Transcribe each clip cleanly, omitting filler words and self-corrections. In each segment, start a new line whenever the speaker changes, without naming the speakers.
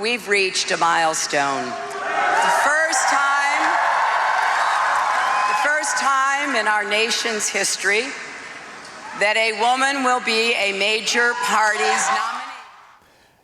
we've reached a milestone. The first time in our nation's history that a woman will be a major party's nominee.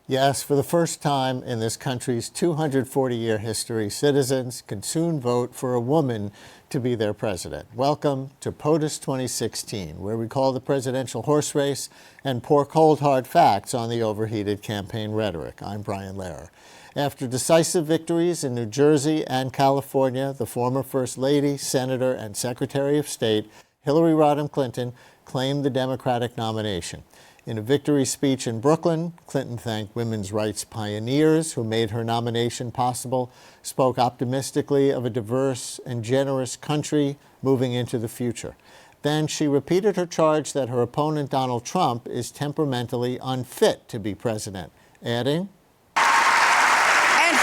Yes, for the first time in this country's 240-year history, citizens can soon vote for a woman to be their president. Welcome to POTUS 2016, where we call the presidential horse race and pour cold, hard facts on the overheated campaign rhetoric. I'm Brian Lehrer. After decisive victories in New Jersey and California, the former First Lady, Senator, and Secretary of State, Hillary Rodham Clinton, claimed the Democratic nomination. In a victory speech in Brooklyn, Clinton thanked women's rights pioneers who made her nomination possible, spoke optimistically of a diverse and generous country moving into the future. Then she repeated her charge that her opponent, Donald Trump, is temperamentally unfit to be president, adding,
"And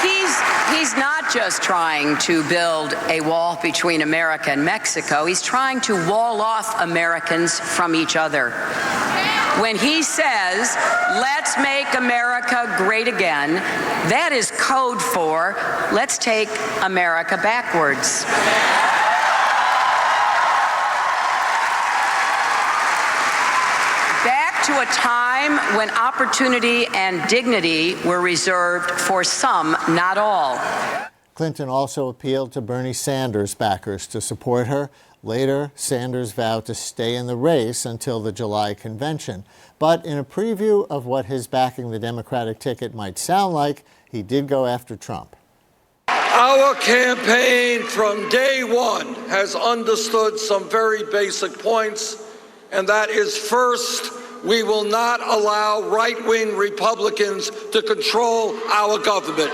he's not just trying to build a wall between America and Mexico. He's trying to wall off Americans from each other. When he says, 'Let's make America great again,' that is code for, let's take America backwards." Back to a time when opportunity and dignity were reserved for some, not all.
Clinton also appealed to Bernie Sanders backers to support her. Later, Sanders vowed to stay in the race until the July convention. But in a preview of what his backing the Democratic ticket might sound like, he did go after Trump.
Our campaign from day one has understood some very basic points, and that is, first, we will not allow right-wing Republicans to control our government.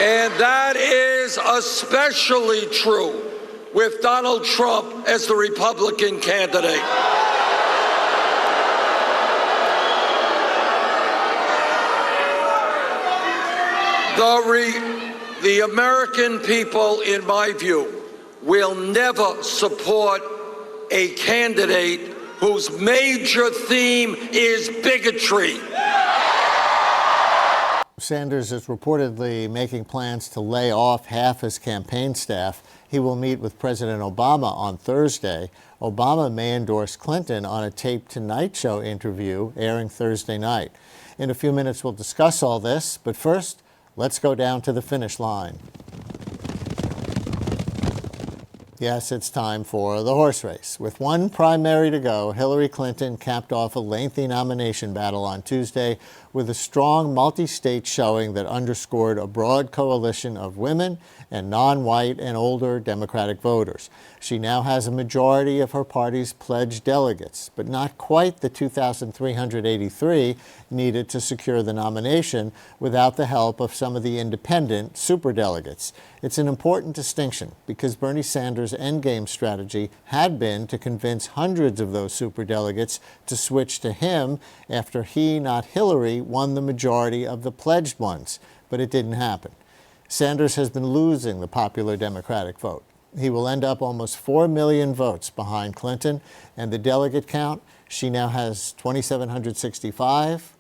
And that is especially true with Donald Trump as the Republican candidate. The American people, in my view, will never support a candidate whose major theme is bigotry.
Sanders is reportedly making plans to lay off half his campaign staff. He will meet with President Obama on Thursday. Obama may endorse Clinton on a taped Tonight Show interview airing Thursday night. In a few minutes, we'll discuss all this, but first, let's go down to the finish line. Yes, it's time for the horse race. With one primary to go, Hillary Clinton capped off a lengthy nomination battle on Tuesday with a strong multi-state showing that underscored a broad coalition of women and non-white and older Democratic voters. She now has a majority of her party's pledged delegates, but not quite the 2,383 needed to secure the nomination without the help of some of the independent superdelegates. It's an important distinction because Bernie Sanders' endgame strategy had been to convince hundreds of those superdelegates to switch to him after he, not Hillary, won the majority of the pledged ones, but it didn't happen. Sanders has been losing the popular Democratic vote. He will end up almost 4 million votes behind Clinton, and the delegate count, she now has 2,765,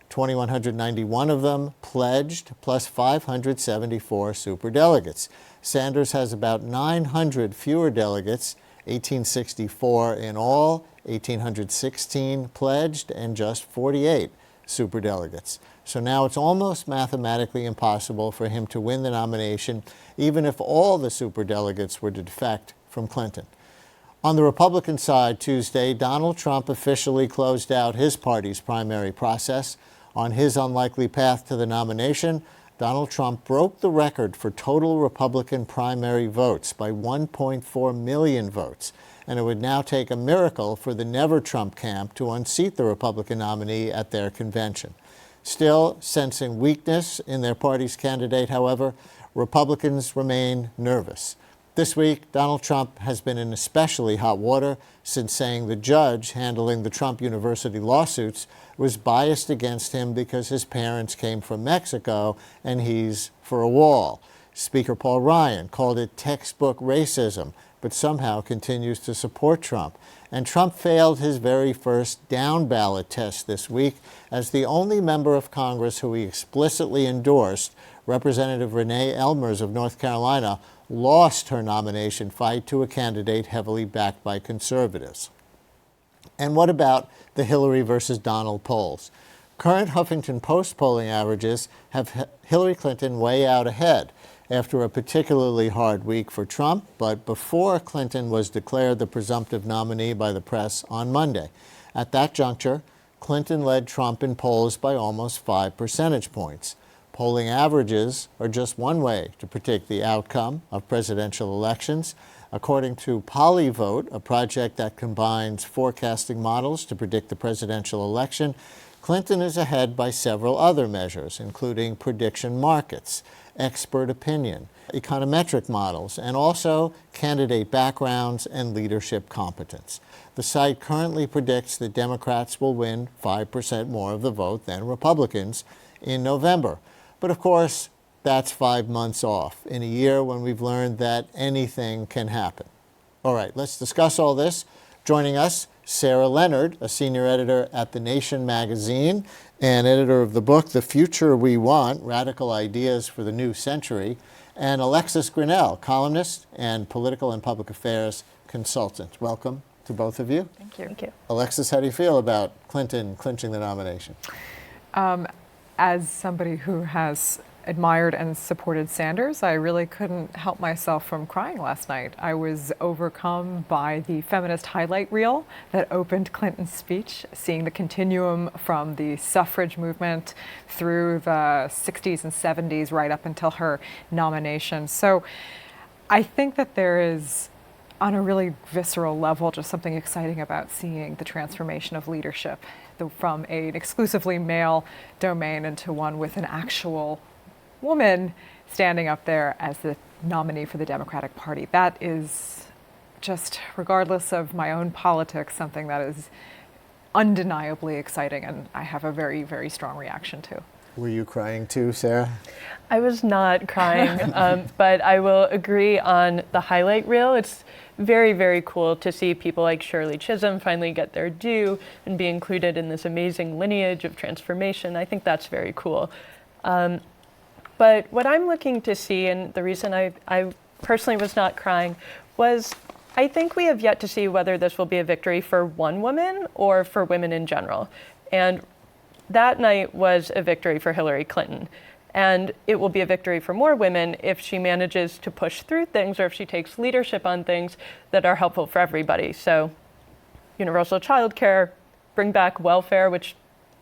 2,191 of them pledged, plus 574 superdelegates. Sanders has about 900 fewer delegates, 1,864 in all, 1,816 pledged, and just 48 superdelegates. So now it's almost mathematically impossible for him to win the nomination, even if all the superdelegates were to defect from Clinton. On the Republican side, Tuesday, Donald Trump officially closed out his party's primary process. On his unlikely path to the nomination, Donald Trump broke the record for total Republican primary votes by 1.4 million votes. And it would now take a miracle for the Never Trump camp to unseat the Republican nominee at their convention. Still, sensing weakness in their party's candidate, however, Republicans remain nervous. This week, Donald Trump has been in especially hot water since saying the judge handling the Trump University lawsuits was biased against him because his parents came from Mexico and he's for a wall. Speaker Paul Ryan called it textbook racism but somehow continues to support Trump. And Trump failed his very first down-ballot test this week as the only member of Congress who he explicitly endorsed, Representative Renee Elmers of North Carolina, lost her nomination fight to a candidate heavily backed by conservatives. And what about the Hillary versus Donald polls? Current Huffington Post polling averages have Hillary Clinton way out ahead after a particularly hard week for Trump, but before Clinton was declared the presumptive nominee by the press on Monday. At that juncture, Clinton led Trump in polls by almost 5 percentage points. Polling averages are just one way to predict the outcome of presidential elections. According to Polyvote, a project that combines forecasting models to predict the presidential election, Clinton is ahead by several other measures, including prediction markets, expert opinion, econometric models, and also candidate backgrounds and leadership competence. The site currently predicts that Democrats will win 5% more of the vote than Republicans in November. But of course, that's 5 months off in a year when we've learned that anything can happen. All right, let's discuss all this. Joining us, Sarah Leonard, a senior editor at The Nation magazine and editor of the book The Future We Want, Radical Ideas for the New Century, and Alexis Grinnell, columnist and political and public affairs consultant. Welcome to both of you.
Thank you. Thank you.
Alexis, how do you feel about Clinton clinching the nomination?
As somebody who has admired and supported Sanders, I really couldn't help myself from crying last night. I was overcome by the feminist highlight reel that opened Clinton's speech, seeing the continuum from the suffrage movement through the 60s and 70s right up until her nomination. So I think that there is, on a really visceral level, just something exciting about seeing the transformation of leadership from an exclusively male domain into one with an actual woman standing up there as the nominee for the Democratic Party. That is just, regardless of my own politics, something that is undeniably exciting and I have a very, very strong reaction to.
Were you crying too, Sarah?
I was not crying, but I will agree on the highlight reel. It's very, very cool to see people like Shirley Chisholm finally get their due and be included in this amazing lineage of transformation. I think that's very cool. But what I'm looking to see, and the reason I personally was not crying, was I think we have yet to see whether this will be a victory for one woman or for women in general. And that night was a victory for Hillary Clinton. And it will be a victory for more women if she manages to push through things or if she takes leadership on things that are helpful for everybody. So universal child care, bring back welfare, which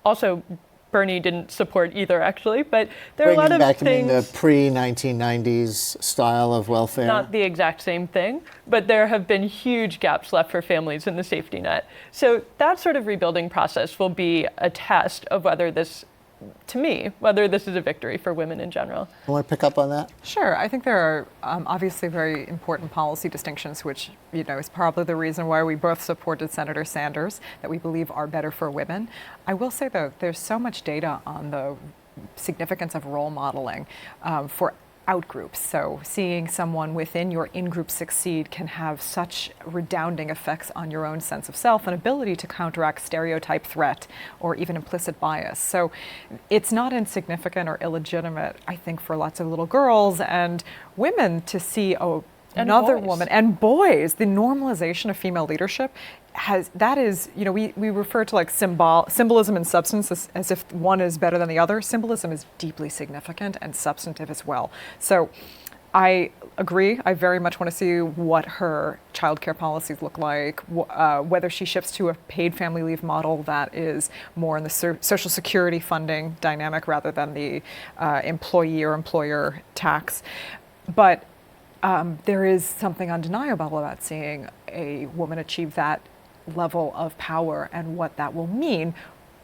also Bernie didn't support either, actually, but there are a lot of things.
Bringing back, the pre-1990s style of welfare?
Not the exact same thing, but there have been huge gaps left for families in the safety net. So that sort of rebuilding process will be a test of whether this, to me, whether this is a victory for women in general.
You want to pick up on that?
Sure. I think there are obviously very important policy distinctions, which is probably the reason why we both supported Senator Sanders, that we believe are better for women. I will say, though, there's so much data on the significance of role modeling for outgroups. So seeing someone within your in-group succeed can have such redounding effects on your own sense of self and ability to counteract stereotype threat or even implicit bias. So it's not insignificant or illegitimate, I think, for lots of little girls and women to see another woman and boys. The normalization of female leadership we refer to like symbolism and substance as if one is better than the other. Symbolism is deeply significant and substantive as well. So I agree. I very much want to see what her childcare policies look like, whether she shifts to a paid family leave model that is more in the Social Security funding dynamic rather than the employee or employer tax. But there is something undeniable about seeing a woman achieve that level of power and what that will mean,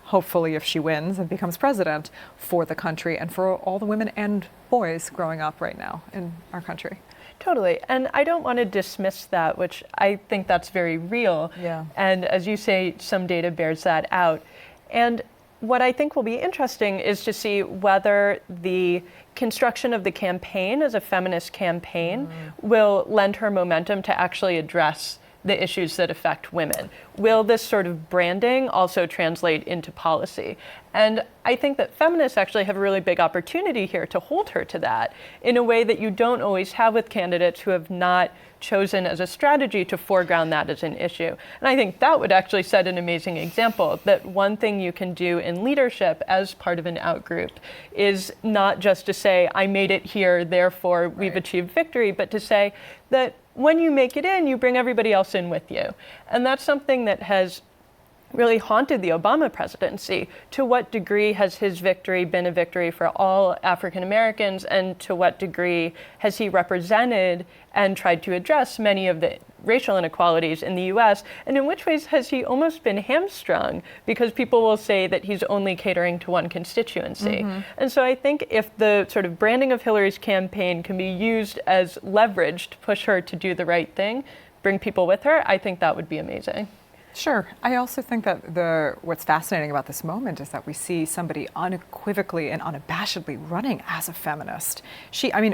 hopefully, if she wins and becomes president, for the country and for all the women and boys growing up right now in our country.
Totally. And I don't want to dismiss that, which I think that's very real.
Yeah.
And as you say, some data bears that out. And what I think will be interesting is to see whether the construction of the campaign as a feminist campaign will lend her momentum to actually address the issues that affect women. Will this sort of branding also translate into policy? And I think that feminists actually have a really big opportunity here to hold her to that in a way that you don't always have with candidates who have not chosen as a strategy to foreground that as an issue. And I think that would actually set an amazing example, that one thing you can do in leadership as part of an outgroup is not just to say, I made it here, therefore we've achieved victory, but to say that when you make it in, you bring everybody else in with you. And that's something that has really haunted the Obama presidency. To what degree has his victory been a victory for all African Americans, and to what degree has he represented and tried to address many of the racial inequalities in the US, and in which ways has he almost been hamstrung because people will say that he's only catering to one constituency. And so I think if the sort of branding of Hillary's campaign can be used as leverage to push her to do the right thing, bring people with her, I think that would be amazing.
Sure. I also think that what's fascinating about this moment is that we see somebody unequivocally and unabashedly running as a feminist.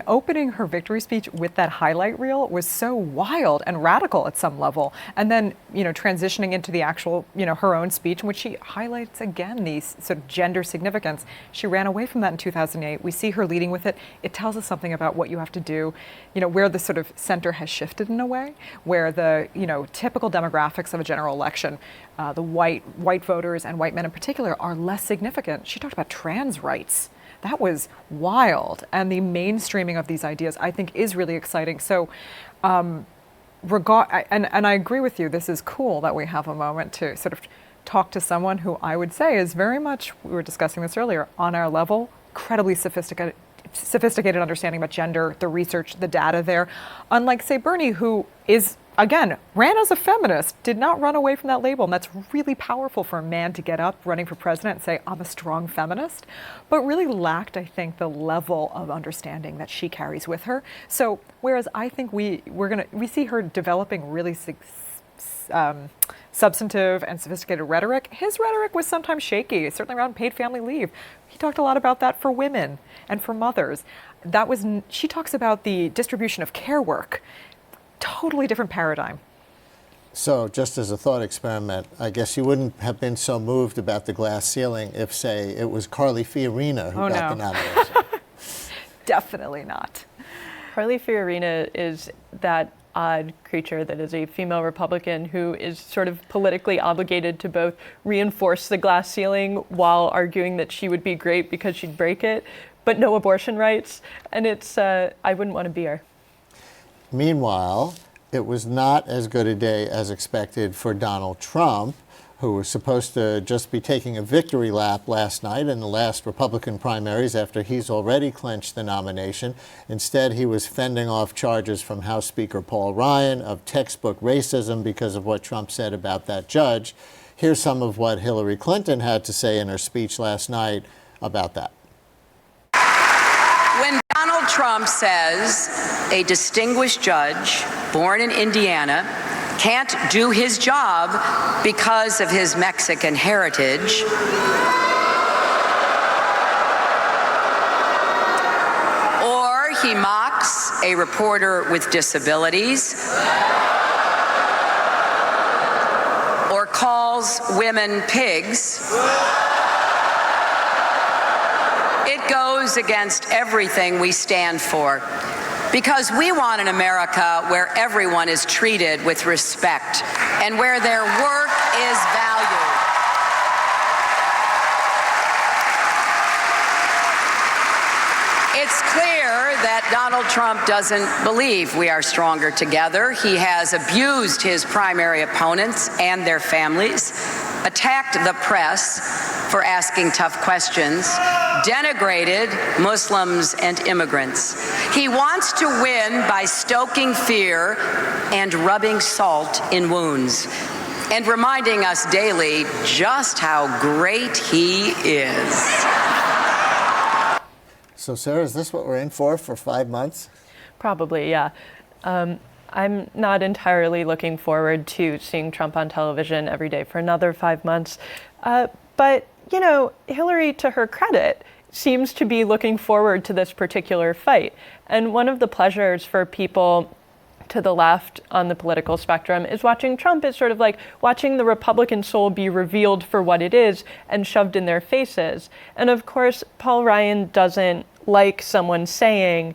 Opening her victory speech with that highlight reel was so wild and radical at some level. And then, transitioning into the actual, her own speech in which she highlights again these sort of gender significance. She ran away from that in 2008. We see her leading with it. It tells us something about what you have to do, where the sort of center has shifted in a way, where the, typical demographics of a general election, the white voters and white men in particular are less significant. She talked about trans rights. That was wild. And the mainstreaming of these ideas, I think, is really exciting. So, and I agree with you, this is cool that we have a moment to sort of talk to someone who I would say is very much, we were discussing this earlier, on our level, incredibly sophisticated understanding about gender, the research, the data there. Unlike, say, Bernie, who is, again, ran as a feminist, did not run away from that label. And that's really powerful for a man to get up running for president and say, I'm a strong feminist, but really lacked, I think, the level of understanding that she carries with her. So whereas I think we see her developing really substantive and sophisticated rhetoric, his rhetoric was sometimes shaky, certainly around paid family leave. He talked a lot about that for women and for mothers. She talks about the distribution of care work. Totally different paradigm.
So just as a thought experiment, I guess you wouldn't have been so moved about the glass ceiling if, say, it was Carly Fiorina who got the nomination.
Definitely not.
Carly Fiorina is that odd creature that is a female Republican who is sort of politically obligated to both reinforce the glass ceiling while arguing that she would be great because she'd break it, but no abortion rights. And I wouldn't want to be her.
Meanwhile, it was not as good a day as expected for Donald Trump, who was supposed to just be taking a victory lap last night in the last Republican primaries after he's already clinched the nomination. Instead, he was fending off charges from House Speaker Paul Ryan of textbook racism because of what Trump said about that judge. Here's some of what Hillary Clinton had to say in her speech last night about that.
When Donald Trump says a distinguished judge born in Indiana can't do his job because of his Mexican heritage, or he mocks a reporter with disabilities, or calls women pigs, it goes against everything we stand for. Because we want an America where everyone is treated with respect and where their work is valued. It's clear that Donald Trump doesn't believe we are stronger together. He has abused his primary opponents and their families, attacked the press for asking tough questions, denigrated Muslims and immigrants. He wants to win by stoking fear and rubbing salt in wounds and reminding us daily just how great he is.
So, Sarah, is this what we're in for 5 months?
Probably, yeah. I'm not entirely looking forward to seeing Trump on television every day for another 5 months. But But, Hillary, to her credit, seems to be looking forward to this particular fight. And one of the pleasures for people to the left on the political spectrum is watching Trump is sort of like watching the Republican soul be revealed for what it is and shoved in their faces. And of course, Paul Ryan doesn't like someone saying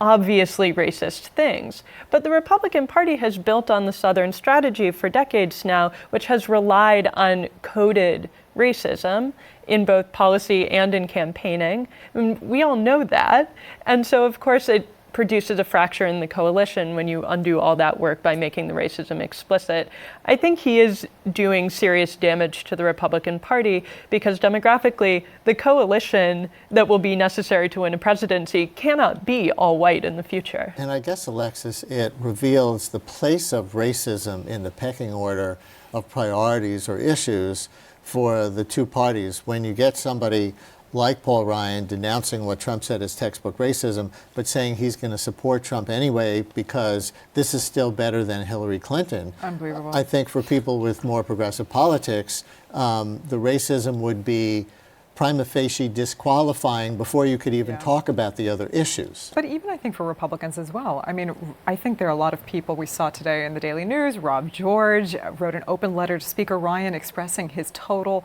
obviously racist things. But the Republican Party has built on the Southern strategy for decades now, which has relied on coded racism in both policy and in campaigning. We all know that. And so, of course, it produces a fracture in the coalition when you undo all that work by making the racism explicit. I think he is doing serious damage to the Republican Party because demographically, the coalition that will be necessary to win a presidency cannot be all white in the future.
And I guess, Alexis, it reveals the place of racism in the pecking order of priorities or issues for the two parties. When you get somebody like Paul Ryan denouncing what Trump said is textbook racism, but saying he's going to support Trump anyway because this is still better than Hillary Clinton.
Unbelievable.
I think for people with more progressive politics, the racism would be prima facie disqualifying before you could even talk about the other issues.
But even I think for Republicans as well. I mean, I think there are a lot of people we saw today in the Daily News. Rob George wrote an open letter to Speaker Ryan expressing his total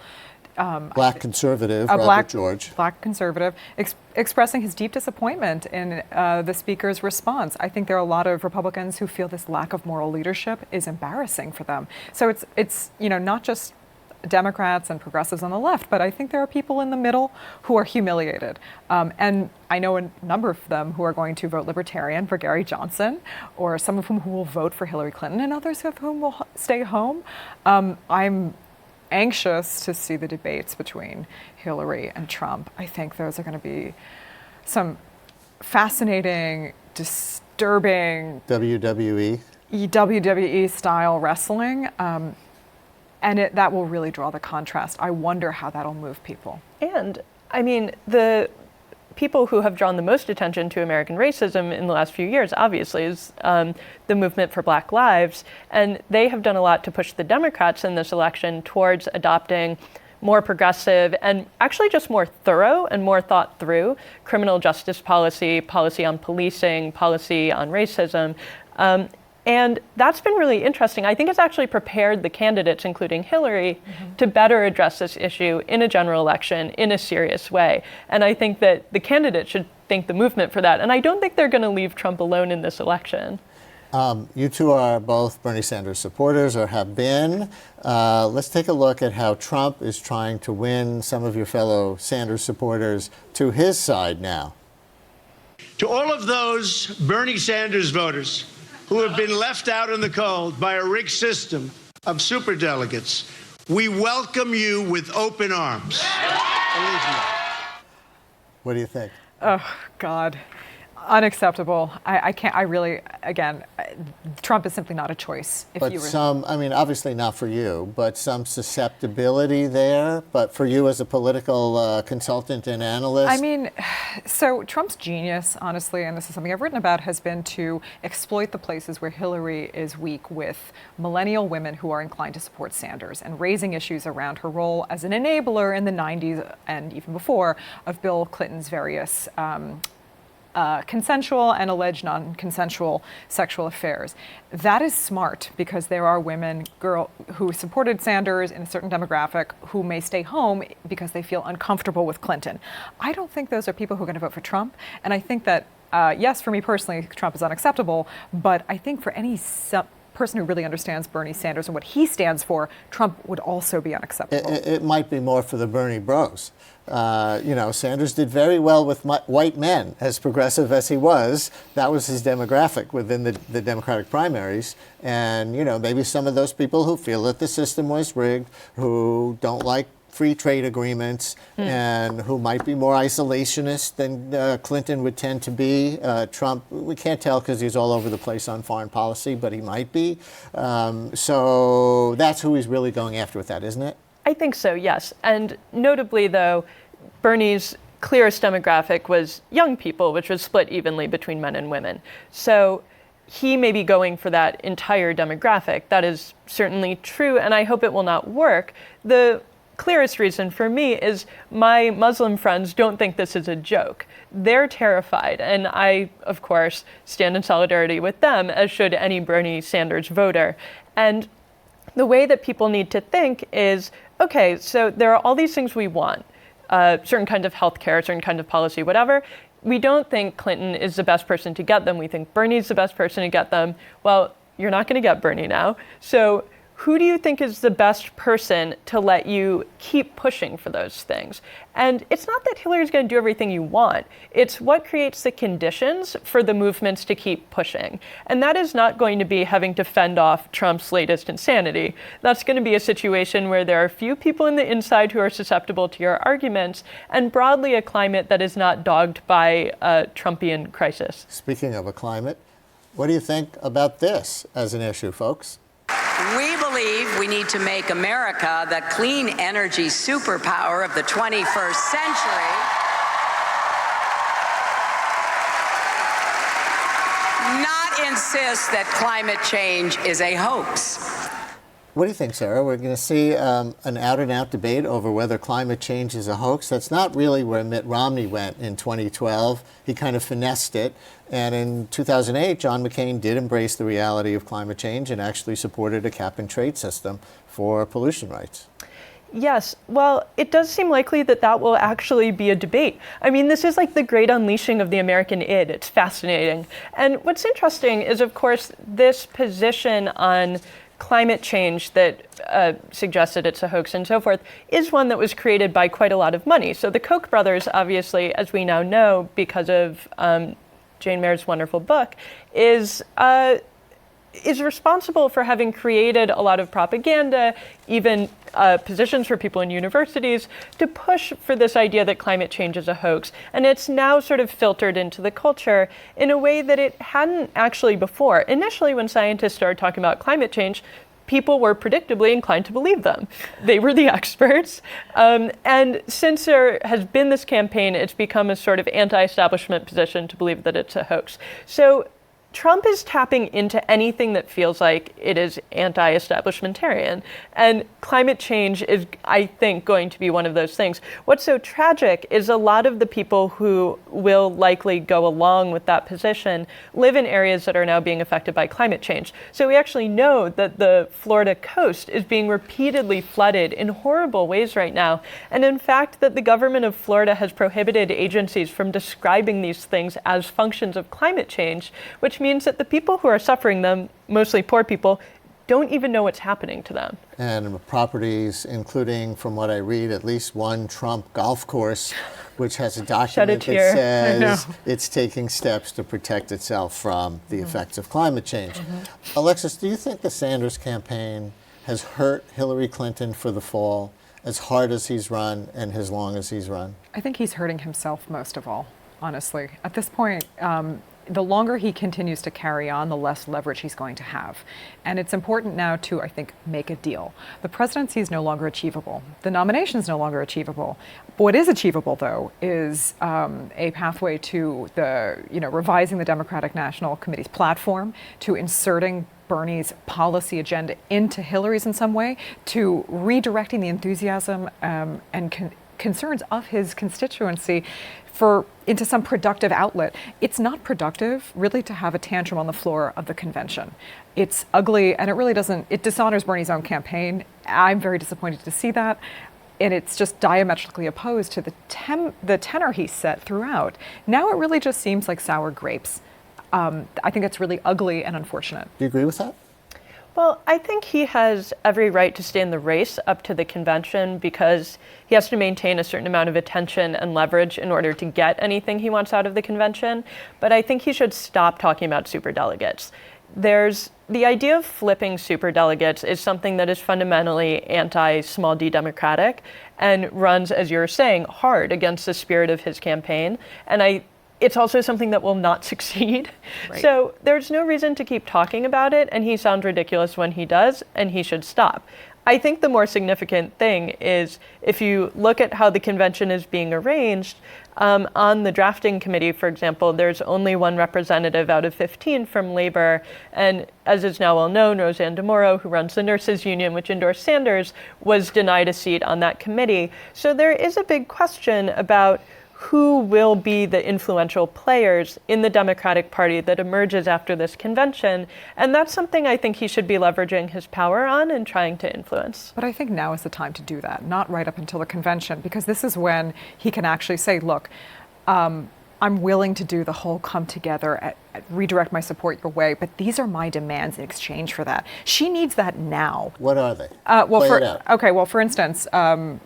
Black conservative, Robert George.
Black conservative, expressing his deep disappointment in the Speaker's response. I think there are a lot of Republicans who feel this lack of moral leadership is embarrassing for them. So it's not just Democrats and progressives on the left, but I think there are people in the middle who are humiliated. And I know a number of them who are going to vote Libertarian for Gary Johnson, or some of whom who will vote for Hillary Clinton, and others of whom will stay home. I'm anxious to see the debates between Hillary and Trump. I think those are going to be some fascinating, disturbing WWE style wrestling. And that will really draw the contrast. I wonder how that'll move people.
And I mean, the people who have drawn the most attention to American racism in the last few years, obviously, is the movement for Black Lives. And they have done a lot to push the Democrats in this election towards adopting more progressive and actually just more thorough and more thought through criminal justice policy, policy on policing, policy on racism. And that's been really interesting. I think it's actually prepared the candidates, including Hillary, to better address this issue in a general election in a serious way. And I think that the candidates should thank the movement for that. And I don't think they're going to leave Trump alone in this election.
You two are both Bernie Sanders supporters, or have been. Let's take a look at how Trump is trying to win some of your fellow Sanders supporters to his side now.
To all of those Bernie Sanders voters who have been left out in the cold by a rigged system of superdelegates, we welcome you with open arms. Believe me.
What do you think?
Oh, God. Unacceptable. I can't, Trump is simply not a choice.
But some, I mean, obviously not for you, but some susceptibility there. But for you as a political consultant and analyst?
I mean, so Trump's genius, honestly, and this is something I've written about, has been to exploit the places where Hillary is weak with millennial women who are inclined to support Sanders and raising issues around her role as an enabler in the 90s and even before of Bill Clinton's various consensual and alleged non-consensual sexual affairs. That is smart because there are women who supported Sanders in a certain demographic who may stay home because they feel uncomfortable with Clinton. I don't think those are people who are going to vote for Trump. And I think that, yes, for me personally, Trump is unacceptable. But I think for any person who really understands Bernie Sanders and what he stands for, Trump would also be unacceptable.
It might be more for the Bernie bros. Sanders did very well with white men, as progressive as he was. That was his demographic within the Democratic primaries. And, maybe some of those people who feel that the system was rigged, who don't like free trade agreements, and who might be more isolationist than Clinton would tend to be. Trump, we can't tell because he's all over the place on foreign policy, but he might be. So that's who he's really going after with that, isn't it?
I think so, yes. And notably, though, Bernie's clearest demographic was young people, which was split evenly between men and women. So he may be going for that entire demographic. That is certainly true, and I hope it will not work. The clearest reason for me is my Muslim friends don't think this is a joke. They're terrified, and I, of course, stand in solidarity with them, as should any Bernie Sanders voter. And the way that people need to think is, okay, so there are all these things we want, certain kind of healthcare, certain kind of policy, whatever. We don't think Clinton is the best person to get them. We think Bernie's the best person to get them. Well, you're not going to get Bernie now. So who do you think is the best person to let you keep pushing for those things? And it's not that Hillary's going to do everything you want. It's what creates the conditions for the movements to keep pushing. And that is not going to be having to fend off Trump's latest insanity. That's going to be a situation where there are few people in the inside who are susceptible to your arguments, and broadly a climate that is not dogged by a Trumpian crisis.
Speaking of a climate, what do you think about this as an issue, folks?
We believe we need to make America the clean energy superpower of the 21st century. Not insist that climate change is a hoax.
What do you think, Sarah? We're going to see an out-and-out debate over whether climate change is a hoax. That's not really where Mitt Romney went in 2012. He kind of finessed it. And in 2008, John McCain did embrace the reality of climate change and actually supported a cap-and-trade system for pollution rights.
Yes, well, it does seem likely that that will actually be a debate. I mean, this is like the great unleashing of the American id. It's fascinating. And what's interesting is, of course, this position on climate change that suggested it's a hoax and so forth is one that was created by quite a lot of money. So the Koch brothers, obviously, as we now know, because of Jane Mayer's wonderful book, is responsible for having created a lot of propaganda, even positions for people in universities, to push for this idea that climate change is a hoax. And it's now sort of filtered into the culture in a way that it hadn't actually before. Initially, when scientists started talking about climate change, people were predictably inclined to believe them. They were the experts. And since there has been this campaign, it's become a sort of anti-establishment position to believe that it's a hoax. So Trump is tapping into anything that feels like it is anti-establishmentarian. And climate change is, I think, going to be one of those things. What's so tragic is a lot of the people who will likely go along with that position live in areas that are now being affected by climate change. So we actually know that the Florida coast is being repeatedly flooded in horrible ways right now. And in fact, that the government of Florida has prohibited agencies from describing these things as functions of climate change, which means that the people who are suffering them, mostly poor people, don't even know what's happening to them.
And properties, including, from what I read, at least one Trump golf course, which has a document that says it's taking steps to protect itself from the effects of climate change. Alexis, do you think the Sanders campaign has hurt Hillary Clinton for the fall as hard as he's run and as long as he's run?
I think he's hurting himself most of all, honestly. At this point, the longer he continues to carry on, the less leverage he's going to have. And it's important now to, I think, make a deal. The presidency is no longer achievable. The nomination is no longer achievable. What is achievable, though, is a pathway to the, revising the Democratic National Committee's platform, to inserting Bernie's policy agenda into Hillary's in some way, to redirecting the enthusiasm and concerns of his constituency into some productive outlet. It's not productive, really, to have a tantrum on the floor of the convention. It's ugly, and it dishonors Bernie's own campaign. I'm very disappointed to see that. And it's just diametrically opposed to the tenor he set throughout. Now it really just seems like sour grapes. I think it's really ugly and unfortunate.
Do you agree with that?
Well, I think he has every right to stay in the race up to the convention because he has to maintain a certain amount of attention and leverage in order to get anything he wants out of the convention. But I think he should stop talking about superdelegates. The idea of flipping superdelegates is something that is fundamentally anti-small d democratic and runs, as you're saying, hard against the spirit of his campaign. And it's also something that will not succeed. Right. So there's no reason to keep talking about it, and he sounds ridiculous when he does, and he should stop. I think the more significant thing is if you look at how the convention is being arranged, on the drafting committee, for example, there's only one representative out of 15 from Labor. And as is now well known, Roseanne DeMoro, who runs the nurses union, which endorsed Sanders, was denied a seat on that committee. So there is a big question about who will be the influential players in the Democratic Party that emerges after this convention. And that's something I think he should be leveraging his power on and trying to influence.
But I think now is the time to do that, not right up until the convention, because this is when he can actually say, look, I'm willing to do the whole come together, redirect my support your way, but these are my demands in exchange for that. She needs that now.
What are they?
For instance,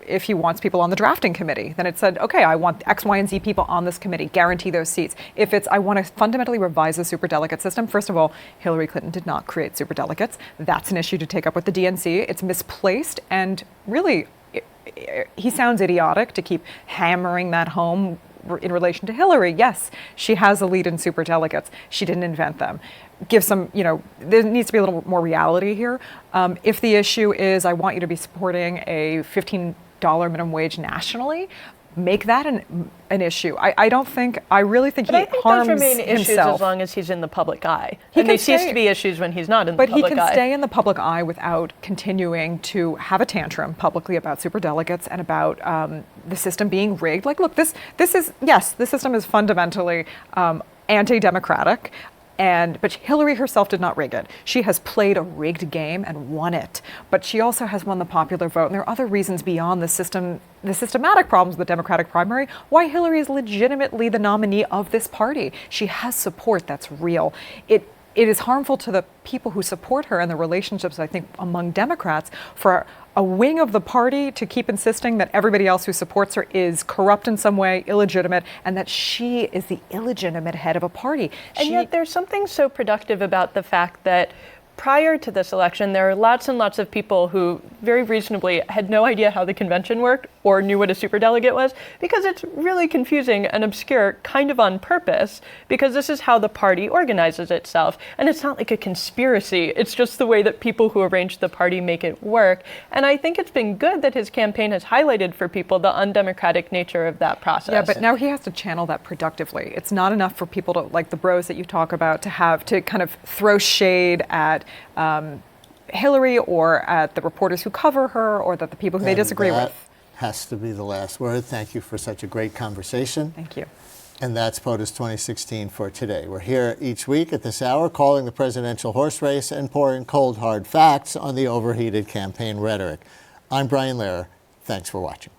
if he wants people on the drafting committee, then it said, okay, I want X, Y, and Z people on this committee, guarantee those seats. If it's, I want to fundamentally revise the superdelegate system, first of all, Hillary Clinton did not create superdelegates. That's an issue to take up with the DNC. It's misplaced, and really, he sounds idiotic to keep hammering that home in relation to Hillary. Yes, she has a lead in superdelegates. She didn't invent them. Give some, there needs to be a little more reality here. If the issue is, I want you to be supporting a $15 minimum wage nationally, make that an issue. I really think he harms
those remain issues
himself.
As long as he's in the public eye. And they cease to be issues when he's not in the public eye.
But he can stay in the public eye without continuing to have a tantrum publicly about superdelegates and about the system being rigged. Like, look, this is, yes, the system is fundamentally anti-democratic. But Hillary herself did not rig it. She has played a rigged game and won it. But she also has won the popular vote. And there are other reasons beyond the systematic problems of the Democratic primary, why Hillary is legitimately the nominee of this party. She has support that's real. It is harmful to the people who support her and the relationships, I think, among Democrats for a wing of the party to keep insisting that everybody else who supports her is corrupt in some way, illegitimate, and that she is the illegitimate head of a party.
And yet there's something so productive about the fact that prior to this election, there are lots and lots of people who very reasonably had no idea how the convention worked or knew what a superdelegate was, because it's really confusing and obscure, kind of on purpose, because this is how the party organizes itself. And it's not like a conspiracy. It's just the way that people who arrange the party make it work. And I think it's been good that his campaign has highlighted for people the undemocratic nature of that process.
Yeah, but now he has to channel that productively. It's not enough for people to, like the bros that you talk about, to kind of throw shade at Hillary or at the reporters who cover her or that the people who they disagree with.
Has to be the last word. Thank you for such a great conversation.
Thank you.
And that's POTUS 2016 for today. We're here each week at this hour calling the presidential horse race and pouring cold, hard facts on the overheated campaign rhetoric. I'm Brian Lehrer. Thanks for watching.